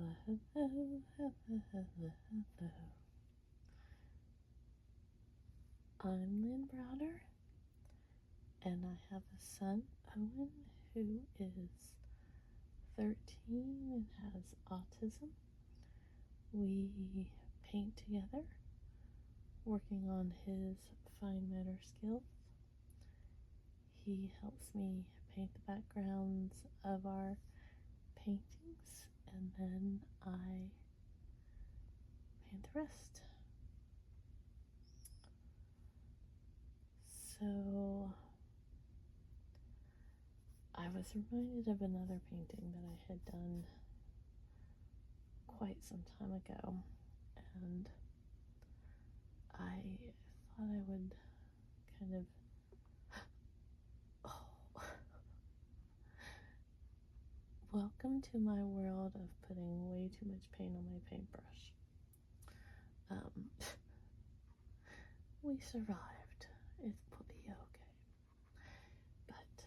hello, hello, hello, hello. I'm Lynn Browder, and I have a son, Owen, who is 13 and has autism. We paint together, working on his fine motor skills. He helps me paint the backgrounds of our paintings, and then I paint the rest. So I was reminded of another painting that I had done quite some time ago, and I thought I would kind of welcome to my world of putting way too much paint on my paintbrush. We survived. It's pretty okay. But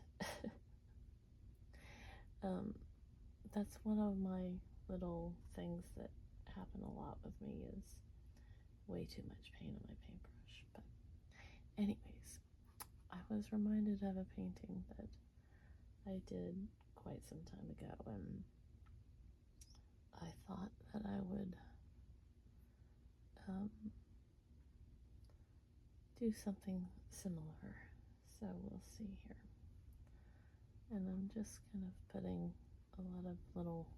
that's one of my little things that happen a lot with me is way too much paint on my paintbrush. But anyways, I was reminded of a painting that I did quite some time ago, and I thought that I would do something similar. So we'll see here. And I'm just kind of putting a lot of little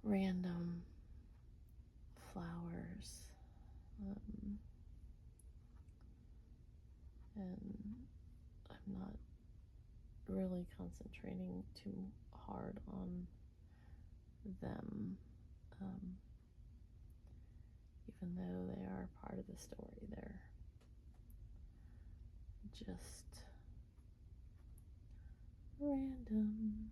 random flowers, and I'm not really concentrating too hard on them, even though they are part of the story. They're just random.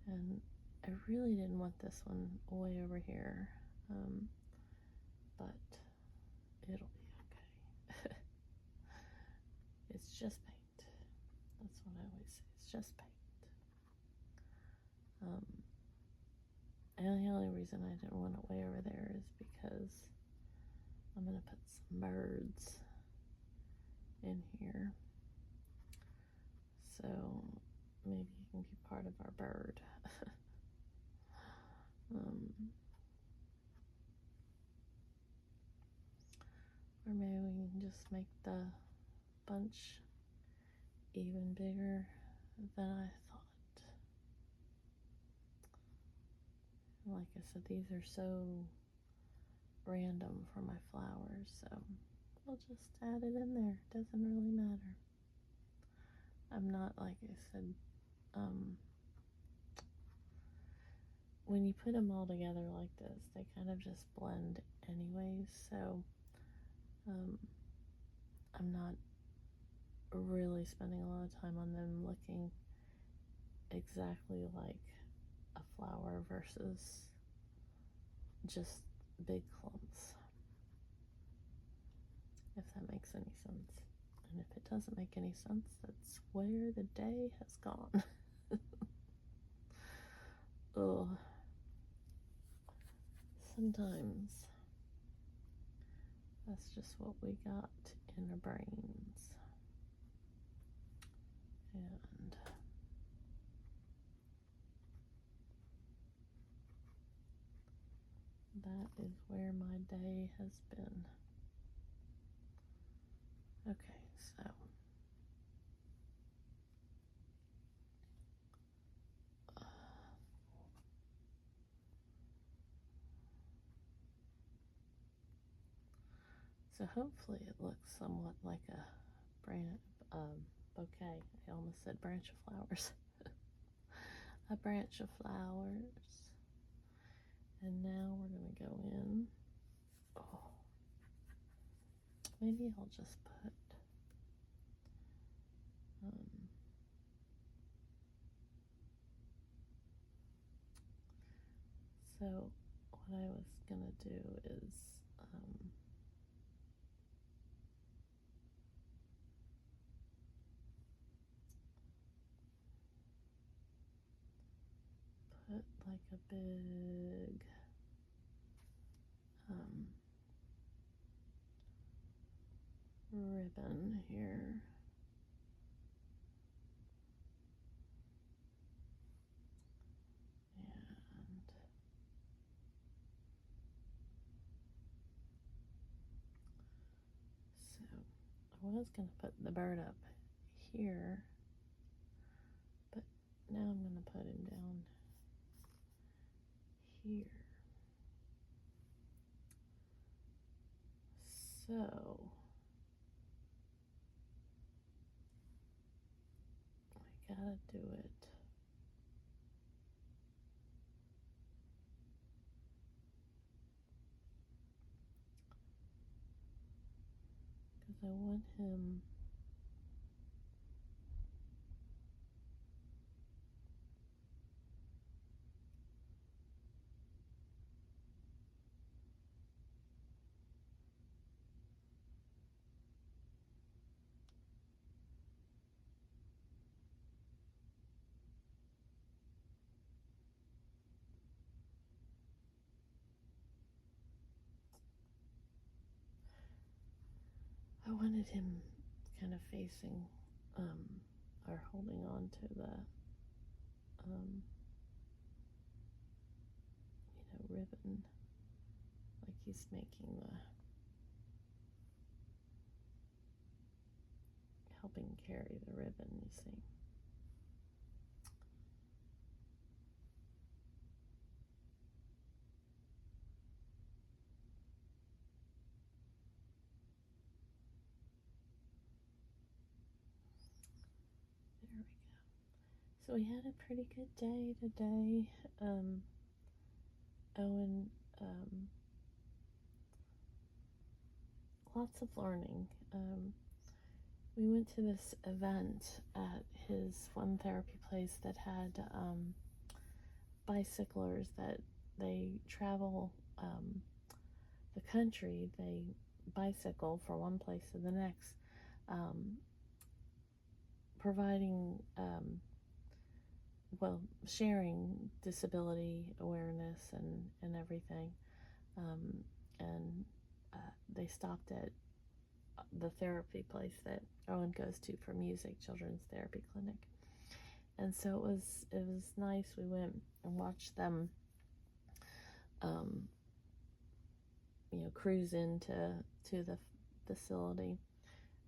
And I really didn't want this one way over here, but it'll be okay. It's just paint. That's what I always say. It's just paint. And the only reason I didn't want it way over there is because I'm going to put some birds in here. So maybe you can be part of our bird. Or maybe we can just make the bunch even bigger than I thought. Like I said, these are so random for my flowers, so we'll just add it in there. It doesn't really matter. I'm not, like I said, when you put them all together like this, they kind of just blend anyways, so I'm not really spending a lot of time on them looking exactly like a flower versus just big clumps, if that makes any sense. And if it doesn't make any sense, that's where the day has gone. Oh, sometimes that's just what we got in our brains. And that is where my day has been. Okay, so hopefully it looks somewhat like a bouquet. I almost said branch of flowers. A branch of flowers. And now we're going to go in. Oh, maybe I'll just put so what I was going to do is like a big ribbon here. And so I was going to put the bird up here, but now I'm going to put him down here. So I gotta do it. Because I want him I wanted him kind of facing or holding on to the ribbon, like he's making helping carry the ribbon, you see. There we go. So we had a pretty good day today. Owen, lots of learning. We went to this event at his one therapy place that had bicyclers that they travel the country. They bicycle from one place to the next, providing sharing disability awareness and everything. And they stopped at the therapy place that Owen goes to for music, children's therapy clinic. And so it was nice. We went and watched them cruise into the facility,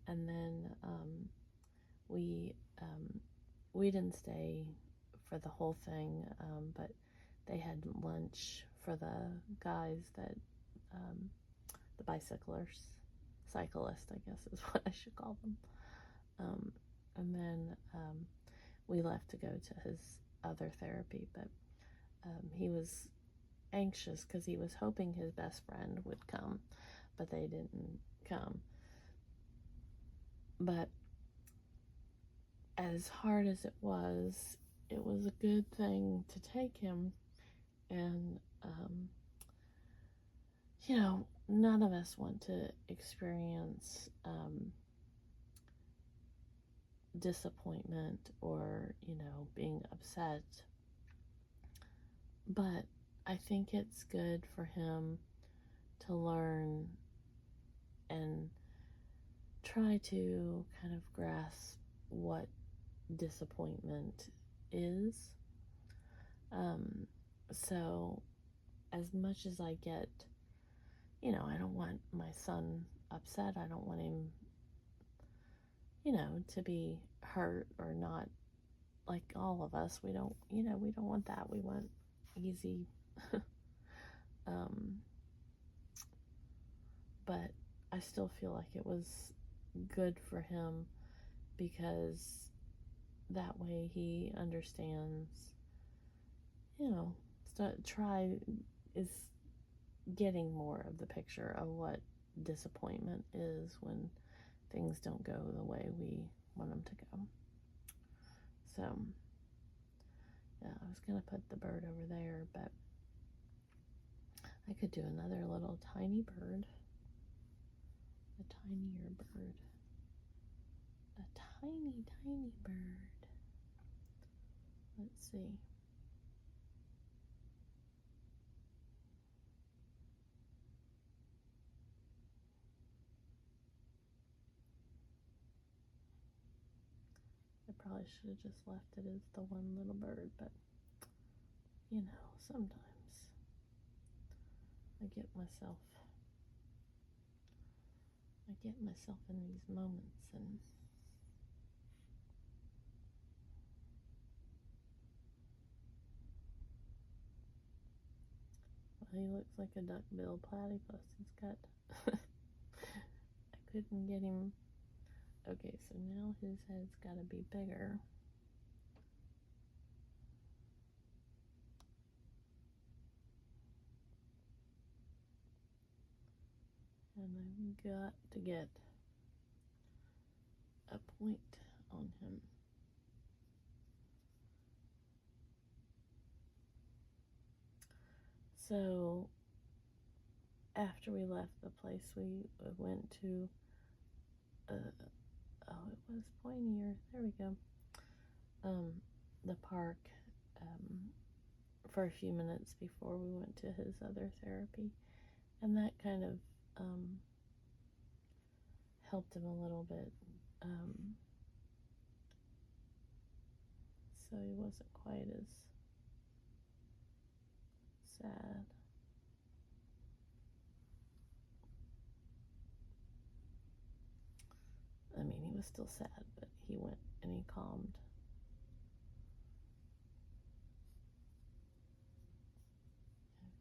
and then we didn't stay for the whole thing, but they had lunch for the guys that the cyclist, I guess is what I should call them. And then we left to go to his other therapy, but he was anxious because he was hoping his best friend would come, but they didn't come. But as hard as it was a good thing to take him. And none of us want to experience disappointment or being upset, but I think it's good for him to learn and try to kind of grasp what disappointment is. So as much as I get, I don't want my son upset. I don't want him, to be hurt or not, like all of us. We don't want that. We want easy. But I still feel like it was good for him, because that way he understands, try is getting more of the picture of what disappointment is when things don't go the way we want them to go. So, yeah, I was going to put the bird over there, but I could do another little tiny bird. A tinier bird. A tiny, tiny bird. Let's see. probably should have just left it as the one little bird, but you know, sometimes I get myself in these moments, and well, he looks like a duck-billed platypus. He's got I couldn't get him. Okay, so now his head's got to be bigger. And I've got to get a point on him. So after we left the place, we went to it was pointier. There we go. The park for a few minutes before we went to his other therapy, and that kind of helped him a little bit. So he wasn't quite as sad. I mean, he was still sad, but he went and he calmed.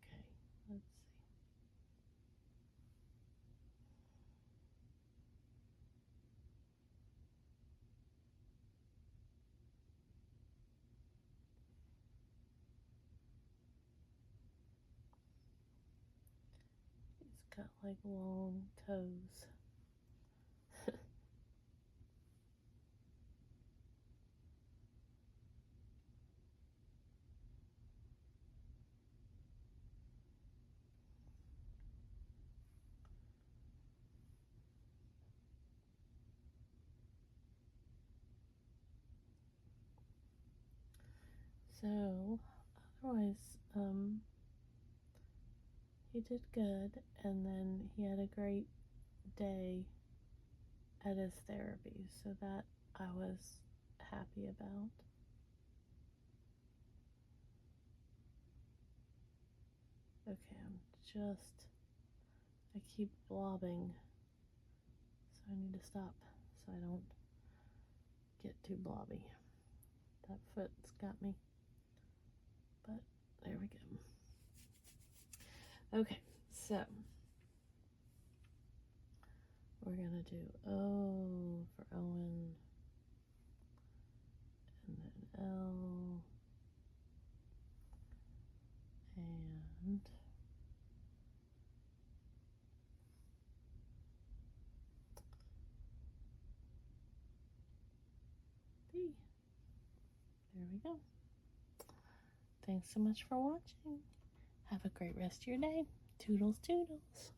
Okay, let's see. He's got like long toes. So, otherwise, he did good, and then he had a great day at his therapy, so that I was happy about. Okay, I keep blobbing, so I need to stop so I don't get too blobby. That foot's got me, but there we go. Okay, so we're gonna do O for Owen, and then L, and B. There we go. Thanks so much for watching. Have a great rest of your day. Toodles, toodles.